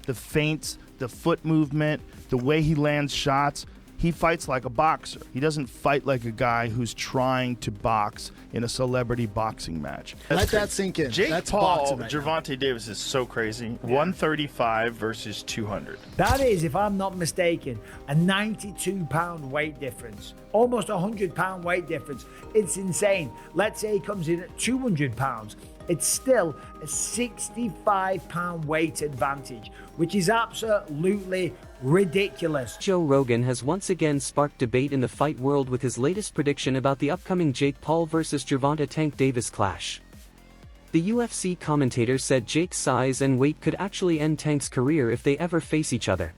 the feints, the foot movement, the way he lands shots. He fights like a boxer. He doesn't fight like a guy who's trying to box in a celebrity boxing match. Let that sink in. Jake That's Paul, right Gervonta Davis is so crazy. 135 versus 200. That is, if I'm not mistaken, a 92-pound weight difference. Almost a 100-pound weight difference. It's insane. Let's say he comes in at 200 pounds. It's still a 65-pound weight advantage, which is absolutely ridiculous. Joe Rogan has once again sparked debate in the fight world with his latest prediction about the upcoming Jake Paul versus Gervonta Tank Davis clash. The UFC commentator said Jake's size and weight could actually end Tank's career if they ever face each other.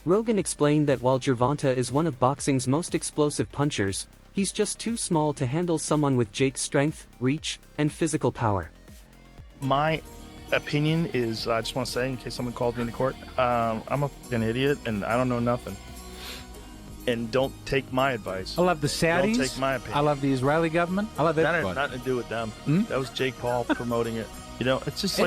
Rogan explained that while Gervonta is one of boxing's most explosive punchers, he's just too small to handle someone with Jake's strength, reach, and physical power. My opinion is, I just want to say, in case someone calls me into court, I'm an idiot and I don't know nothing. And don't take my advice. I love the Saudis. Don't take my opinion. I love the Israeli government. I love everybody. That had nothing to do with them. That was Jake Paul promoting it. You know, it's just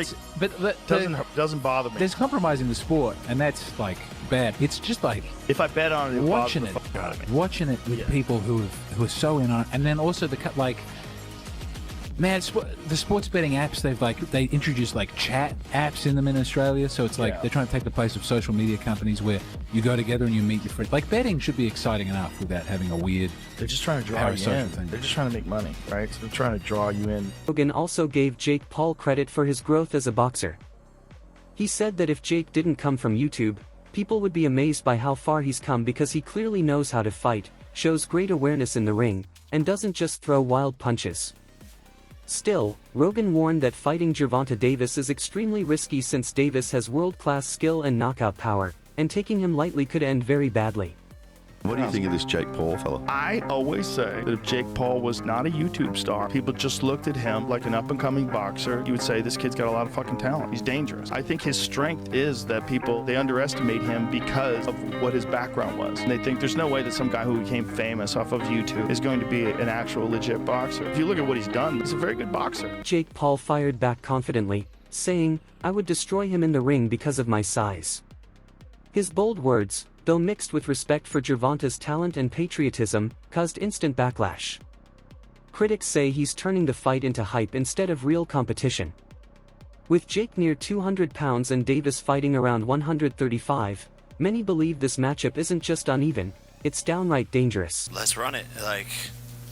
doesn't bother me. There's compromising the sport, and that's like bad. It's just like if I bet on it, watching it with people who are so in on it, and then also man, the sports betting apps, they introduced like chat apps in them in Australia, so it's like they're trying to take the place of social media companies where you go together and you meet your friends. Like betting should be exciting enough without having a weird. They're just trying to draw you in. They're just trying to make money, right? So they're trying to draw you in. Rogan also gave Jake Paul credit for his growth as a boxer. He said that if Jake didn't come from YouTube, people would be amazed by how far he's come because he clearly knows how to fight, shows great awareness in the ring, and doesn't just throw wild punches. Still, Rogan warned that fighting Gervonta Davis is extremely risky since Davis has world-class skill and knockout power, and taking him lightly could end very badly. What do you think of this Jake Paul fella? I always say that if Jake Paul was not a YouTube star, people just looked at him like an up-and-coming boxer, you would say this kid's got a lot of fucking talent. He's dangerous. I think his strength is that they underestimate him because of what his background was. And they think there's no way that some guy who became famous off of YouTube is going to be an actual legit boxer. If you look at what he's done, he's a very good boxer. Jake Paul fired back confidently, saying, "I would destroy him in the ring because of my size." His bold words, though mixed with respect for Gervonta's talent and patriotism, caused instant backlash. Critics say he's turning the fight into hype instead of real competition. With Jake near 200 pounds and Davis fighting around 135, many believe this matchup isn't just uneven, it's downright dangerous. Let's run it.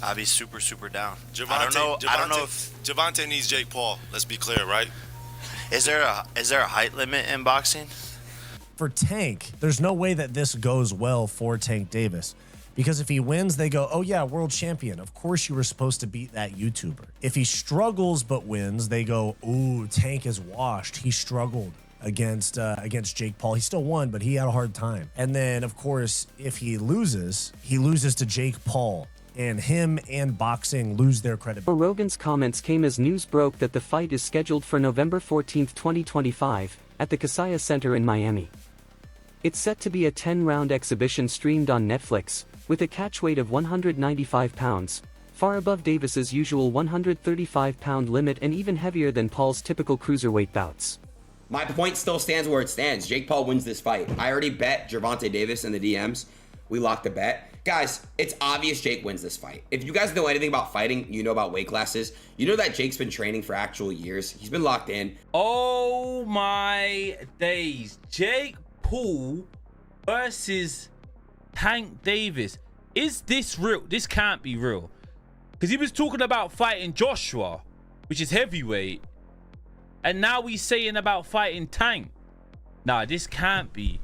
I'll be super, super down. I don't know if Gervonta needs Jake Paul. Let's be clear, right? Is there a height limit in boxing? For Tank, there's no way that this goes well for Tank Davis. Because if he wins, they go, oh yeah, world champion. Of course you were supposed to beat that YouTuber. If he struggles but wins, they go, ooh, Tank is washed. He struggled against Jake Paul. He still won, but he had a hard time. And then, of course, if he loses to Jake Paul. And him and boxing lose their credibility. Rogan's comments came as news broke that the fight is scheduled for November 14, 2025, at the Kaseya Center in Miami. It's set to be a 10-round exhibition streamed on Netflix, with a catch weight of 195 pounds, far above Davis's usual 135-pound limit and even heavier than Paul's typical cruiserweight bouts. My point still stands where it stands. Jake Paul wins this fight. I already bet Gervonta Davis in the DMs. We locked a bet. Guys, it's obvious Jake wins this fight. If you guys know anything about fighting, you know about weight classes. You know that Jake's been training for actual years. He's been locked in. Oh my days. Jake Paul versus Tank Davis. Is this real? This can't be real. Because he was talking about fighting Joshua, which is heavyweight. And now he's saying about fighting Tank. Nah, this can't be.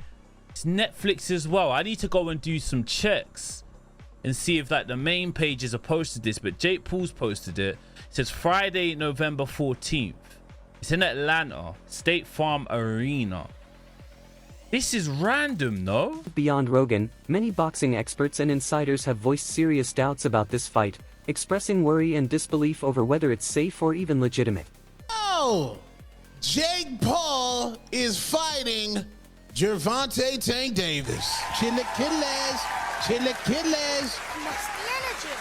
It's Netflix as well. I need to go and do some checks and see if the main pages have posted this, but Jake Paul's posted it. It says Friday, November 14th. It's in Atlanta, State Farm Arena. This is random, no? Beyond Rogan, many boxing experts and insiders have voiced serious doubts about this fight, expressing worry and disbelief over whether it's safe or even legitimate. Oh, Jake Paul is fighting Gervonta Tank Davis. Chilaquiles. Must the energy.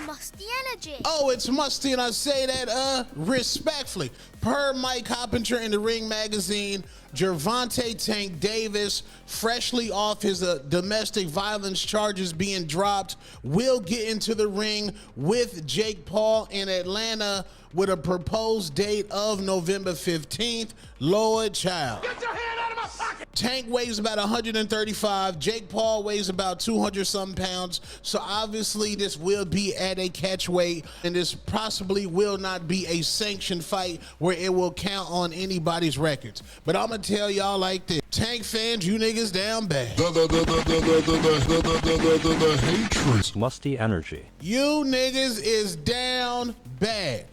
Musty energy. Oh, it's musty, and I say that respectfully. Per Mike Hoppinger in the Ring magazine, Gervonta Tank Davis, freshly off his domestic violence charges being dropped, will get into the ring with Jake Paul in Atlanta with a proposed date of November 15th. Lord child. Get your hand out of my pocket! Tank weighs about 135. Jake Paul weighs about 200-something pounds. So obviously this will be at a catch weight, and this possibly will not be a sanctioned fight where it will count on anybody's records. But I'm gonna tell y'all like this. Tank fans, you niggas down bad. The hatred. Musty energy. You niggas is down bad.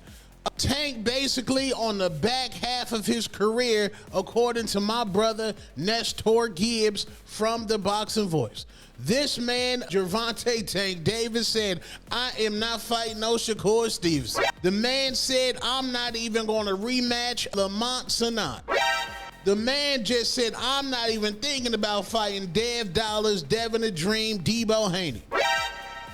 Tank basically on the back half of his career, according to my brother Nestor Gibbs from the Boxing Voice. This man, Gervonta Tank Davis, said, I am not fighting no Shakur Stevenson. The man said, I'm not even going to rematch Lamont Sanat. The man just said, I'm not even thinking about fighting Dev Dollars, Devin the Dream, Debo Haney.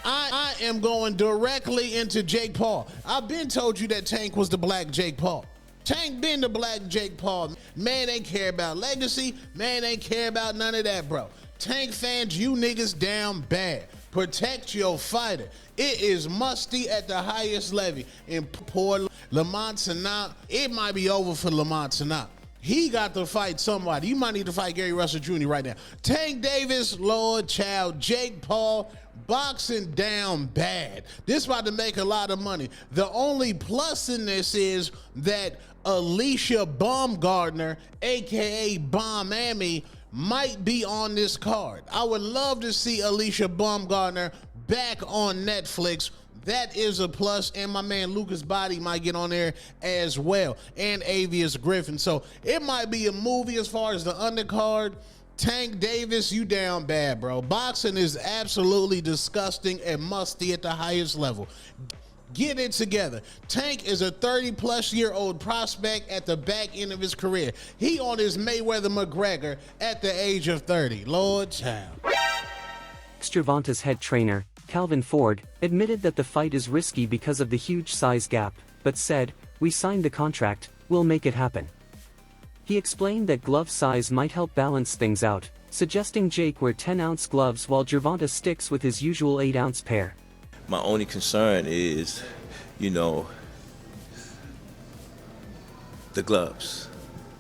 I am going directly into Jake Paul. I've been told you that Tank was the black Jake Paul. Tank been the black Jake Paul. Man ain't care about legacy. Man ain't care about none of that, bro. Tank fans, you niggas down bad. Protect your fighter. It is musty at the highest level. And poor Lamont Sanat, it might be over for Lamont Sanat. He got to fight somebody. You might need to fight Gary Russell Jr. right now. Tank Davis, Lord Child, Jake Paul, boxing down bad. This about to make a lot of money. The only plus in this is that Alicia Baumgardner, aka Bomb Amy, might be on this card. I would love to see Alicia Baumgardner back on Netflix. That is a plus, and my man Lucas Body might get on there as well, and Avius Griffin. So it might be a movie as far as the undercard. Tank Davis, you down bad, bro. Boxing is absolutely disgusting and musty at the highest level. Get it together. Tank is a 30-plus-year-old prospect at the back end of his career. He on his Mayweather McGregor at the age of 30. Lord child. Gervonta's head trainer, Calvin Ford, admitted that the fight is risky because of the huge size gap, but said, "We signed the contract, we'll make it happen." He explained that glove size might help balance things out, suggesting Jake wear 10-ounce gloves while Gervonta sticks with his usual 8-ounce pair. My only concern is, the gloves.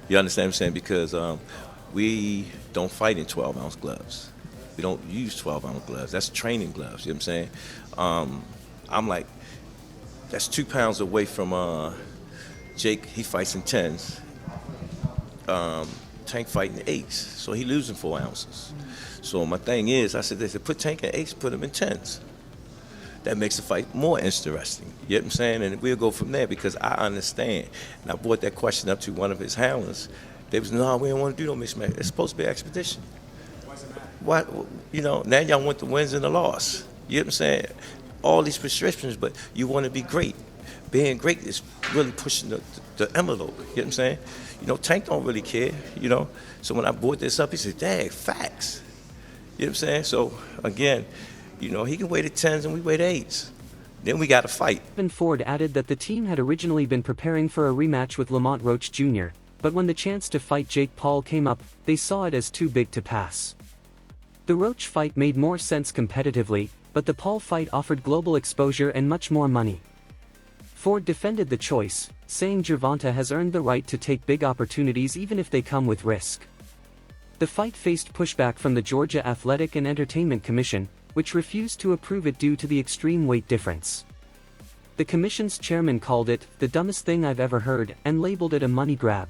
You understand what I'm saying? Because we don't fight in 12-ounce gloves. We don't use 12-ounce gloves. That's training gloves, you know what I'm saying? I'm like, that's 2 pounds away from Jake. He fights in 10s. Tank fighting 8s, so he losing 4 ounces. So my thing is, I said, they said, put Tank in 8s, put him in 10s. That makes the fight more interesting. You know what I'm saying? And we'll go from there because I understand. And I brought that question up to one of his handlers. They was, no, we don't want to do no mixed match. It's supposed to be an expedition. Why does it matter? What, now y'all want the wins and the loss. You know what I'm saying? All these prescriptions, but you want to be great. Being great is really pushing the envelope. You know what I'm saying? Tank don't really care, So when I brought this up, he said, dang, facts. You know what I'm saying? So, again, he can weigh the 10s and we weigh the 8s. Then we got to fight. Calvin Ford added that the team had originally been preparing for a rematch with Lamont Roach Jr., but when the chance to fight Jake Paul came up, they saw it as too big to pass. The Roach fight made more sense competitively, but the Paul fight offered global exposure and much more money. Ford defended the choice, saying Gervonta has earned the right to take big opportunities even if they come with risk. The fight faced pushback from the Georgia Athletic and Entertainment Commission, which refused to approve it due to the extreme weight difference. The commission's chairman called it the dumbest thing I've ever heard and labeled it a money grab.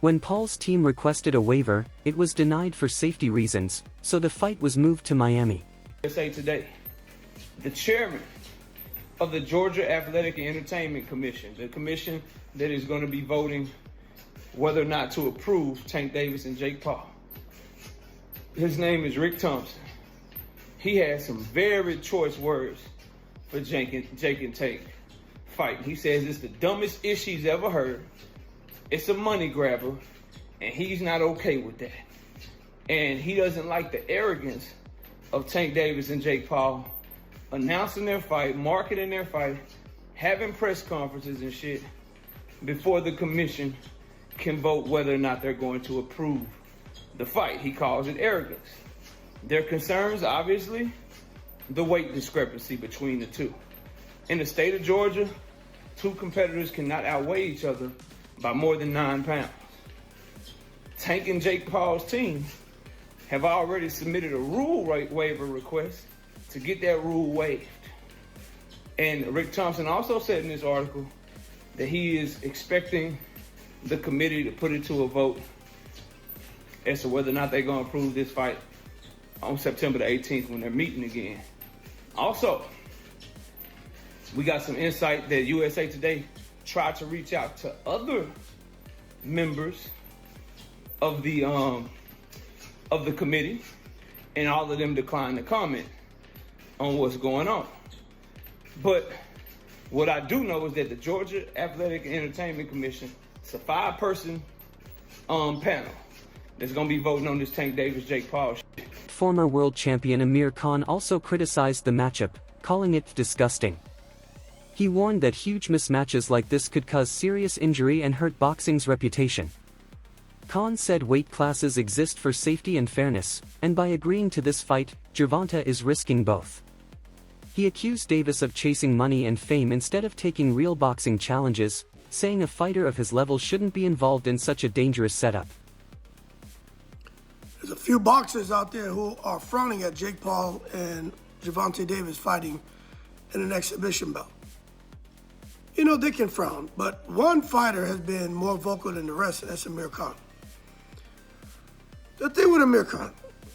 When Paul's team requested a waiver, it was denied for safety reasons, so the fight was moved to Miami. USA Today, the chairman of the Georgia Athletic and Entertainment Commission, the commission that is going to be voting whether or not to approve Tank Davis and Jake Paul. His name is Rick Thompson. He has some very choice words for Jake and Tank fight. He says it's the dumbest ish he's ever heard. It's a money grabber, and he's not okay with that. And he doesn't like the arrogance of Tank Davis and Jake Paul announcing their fight, marketing their fight, having press conferences and shit before the commission can vote whether or not they're going to approve the fight. He calls it arrogance. Their concerns, obviously, the weight discrepancy between the two. In the state of Georgia, two competitors cannot outweigh each other by more than 9 pounds. Tank and Jake Paul's team have already submitted a rule waiver request to get that rule waived. And Rick Thompson also said in this article that he is expecting the committee to put it to a vote as to whether or not they're going to approve this fight on September the 18th when they're meeting again. Also, we got some insight that USA Today tried to reach out to other members of the committee, and all of them declined to comment on what's going on. But what I do know is that the Georgia Athletic and Entertainment Commission, it's a 5-person panel that's going to be voting on this Tank Davis, Jake Paul shit. Former world champion Amir Khan also criticized the matchup, calling it disgusting. He warned that huge mismatches like this could cause serious injury and hurt boxing's reputation. Khan said weight classes exist for safety and fairness, and by agreeing to this fight, Gervonta is risking both. He accused Davis of chasing money and fame instead of taking real boxing challenges, saying a fighter of his level shouldn't be involved in such a dangerous setup. There's a few boxers out there who are frowning at Jake Paul and Gervonta Davis fighting in an exhibition bout. You know, they can frown, but one fighter has been more vocal than the rest, and that's Amir Khan. The thing with Amir Khan,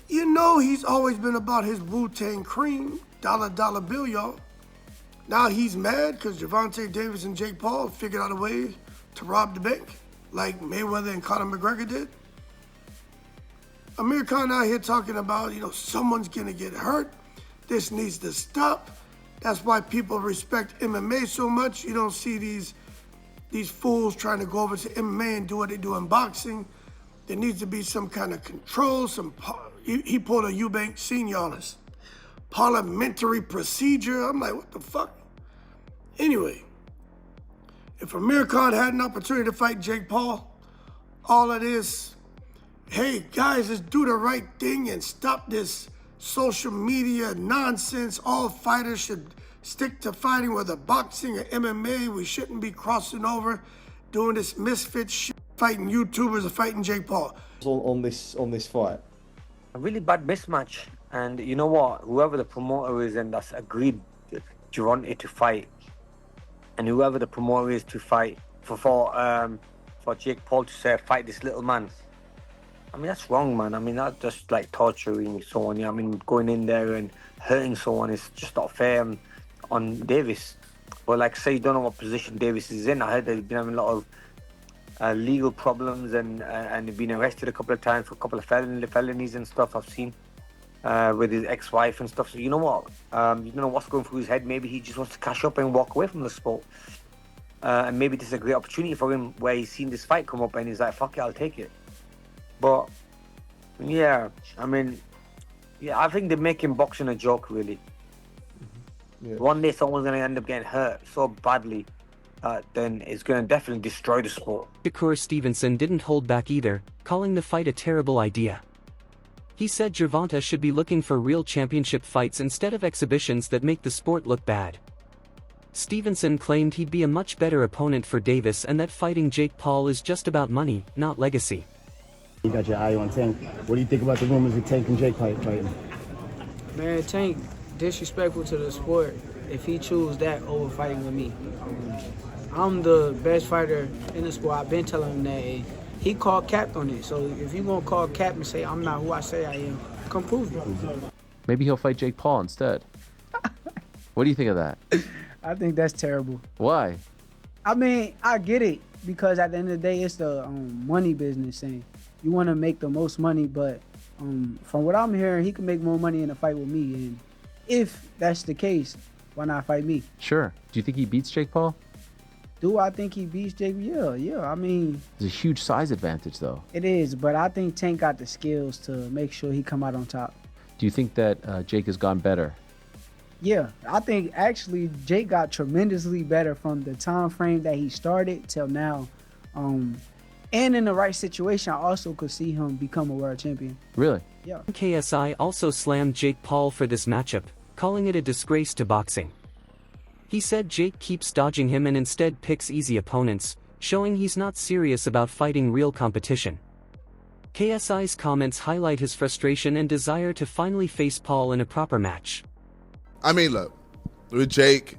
you know he's always been about his Wu-Tang cream, dollar bill, y'all. Now he's mad because Gervonta Davis and Jake Paul figured out a way to rob the bank, like Mayweather and Conor McGregor did. Amir Khan out here talking about, you know, someone's gonna get hurt. This needs to stop. That's why people respect MMA so much. You don't see these fools trying to go over to MMA and do what they do in boxing. There needs to be some kind of control. He pulled a Eubank Senior on us. Parliamentary procedure. I'm like, what the fuck? Anyway, if Amir Khan had an opportunity to fight Jake Paul, all it is, hey guys, let's do the right thing and stop this social media nonsense. All fighters should stick to fighting, whether boxing or MMA. We shouldn't be crossing over, doing this misfit shit, fighting YouTubers or fighting Jake Paul. On this fight, a really bad mismatch. And you know what? Whoever the promoter is and that's agreed Gervonta to fight, and whoever the promoter is to fight for Jake Paul to say fight this little man. I mean, that's wrong, man. I mean, that's just like torturing someone. I mean, going in there and hurting someone is just not fair on Davis. But like, say you don't know what position Davis is in. I heard that he's been having a lot of legal problems and been arrested a couple of times for a couple of felonies and stuff I've seen with his ex-wife and stuff. So you know what? You don't know what's going through his head. Maybe he just wants to cash up and walk away from the sport. And maybe this is a great opportunity for him where he's seen this fight come up and he's like, fuck it, I'll take it. But, yeah, I mean, yeah, I think they're making boxing a joke, really. Yeah. One day someone's going to end up getting hurt so badly, then it's going to definitely destroy the sport. Shakur Stevenson didn't hold back either, calling the fight a terrible idea. He said Gervonta should be looking for real championship fights instead of exhibitions that make the sport look bad. Stevenson claimed he'd be a much better opponent for Davis and that fighting Jake Paul is just about money, not legacy. You got your eye on Tank. What do you think about the rumors of Tank and Jake fighting? Man, Tank disrespectful to the sport if he choose that over fighting with me. I'm the best fighter in the sport. I've been telling him that. And he called cap on it. So if you gonna call cap and say I'm not who I say I am, come prove it. Maybe he'll fight Jake Paul instead. What do you think of that? I think that's terrible. Why? I mean, I get it because at the end of the day, it's the money business and you want to make the most money, but from what I'm hearing, he can make more money in a fight with me. And if that's the case, why not fight me? Sure. Do you think he beats Jake Paul? Do I think he beats Jake? Yeah. I mean, there's a huge size advantage, though. It is, but I think Tank got the skills to make sure he come out on top. Do you think that Jake has gone better? Yeah, I think actually Jake got tremendously better from the time frame that he started till now. And in the right situation, I also could see him become a world champion. Really? Yeah. KSI also slammed Jake Paul for this matchup, calling it a disgrace to boxing. He said Jake keeps dodging him and instead picks easy opponents, showing he's not serious about fighting real competition. KSI's comments highlight his frustration and desire to finally face Paul in a proper match. I mean, look, with Jake,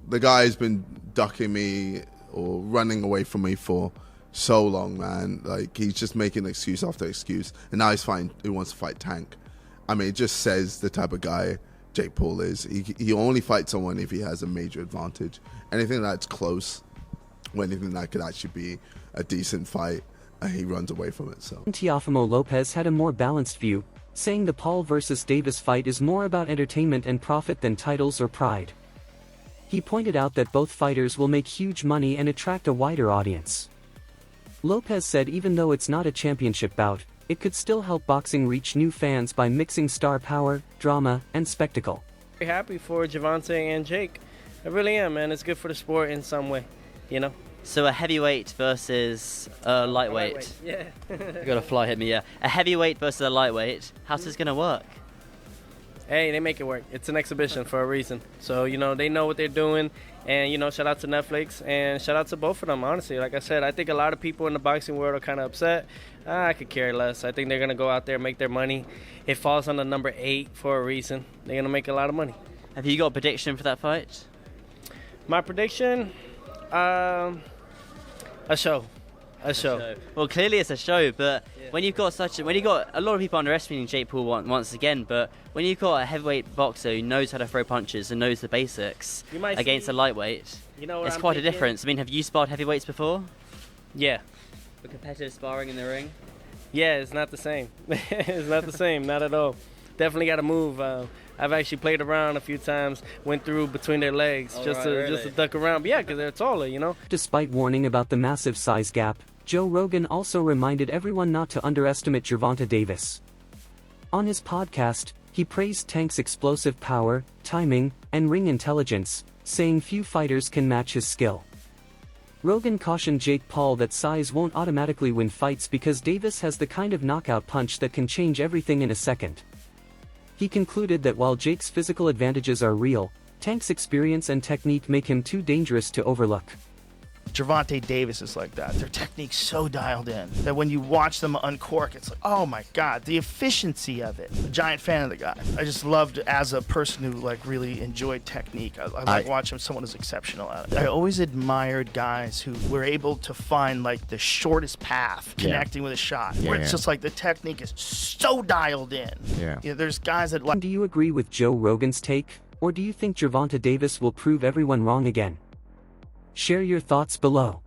the guy's been ducking me or running away from me for so long, man. Like, he's just making excuse after excuse, and now he wants to fight Tank. I mean, it just says the type of guy Jake Paul is. He only fights someone if he has a major advantage. Anything that's close, or anything that could actually be a decent fight, he runs away from it. So Teofimo Lopez had a more balanced view, saying the Paul versus Davis fight is more about entertainment and profit than titles or pride. He pointed out that both fighters will make huge money and attract a wider audience. Lopez said even though it's not a championship bout, it could still help boxing reach new fans by mixing star power, drama, and spectacle. Very happy for Gervonta and Jake. I really am, man. It's good for the sport in some way, you know? So a heavyweight versus a lightweight. Yeah. You got a fly hit me, yeah. A heavyweight versus a lightweight. How's this gonna work? Hey, they make it work. It's an exhibition for a reason. So, you know, they know what they're doing. And, you know, shout out to Netflix and shout out to both of them, honestly. Like I said, I think a lot of people in the boxing world are kind of upset. I could care less. I think they're going to go out there and make their money. It falls on the number 8 for a reason. They're going to make a lot of money. Have you got a prediction for that fight? My prediction? A show. A show. Well, clearly it's a show, but when you've got a lot of people underestimating Jake Paul once again, but when you've got a heavyweight boxer who knows how to throw punches and knows the basics against a lightweight, it's quite a difference. I mean, have you sparred heavyweights before? Yeah. For competitive sparring in the ring? Yeah, it's not the same. It's not the same, not at all. Definitely got to move. I've actually played around a few times, went through between their legs just to duck around. But yeah, because they're taller, you know. Despite warning about the massive size gap, Joe Rogan also reminded everyone not to underestimate Gervonta Davis. On his podcast, he praised Tank's explosive power, timing, and ring intelligence, saying few fighters can match his skill. Rogan cautioned Jake Paul that size won't automatically win fights because Davis has the kind of knockout punch that can change everything in a second. He concluded that while Jake's physical advantages are real, Tank's experience and technique make him too dangerous to overlook. Gervonta Davis is like that. Their technique's so dialed in that when you watch them uncork, it's like, oh my God, the efficiency of it. I'm a giant fan of the guy. I just loved, as a person who like really enjoyed technique, I like watching someone who's exceptional at it. I always admired guys who were able to find like the shortest path connecting with a shot, where it's just like the technique is so dialed in. Yeah. You know, there's guys that like. Do you agree with Joe Rogan's take, or do you think Gervonta Davis will prove everyone wrong again? Share your thoughts below.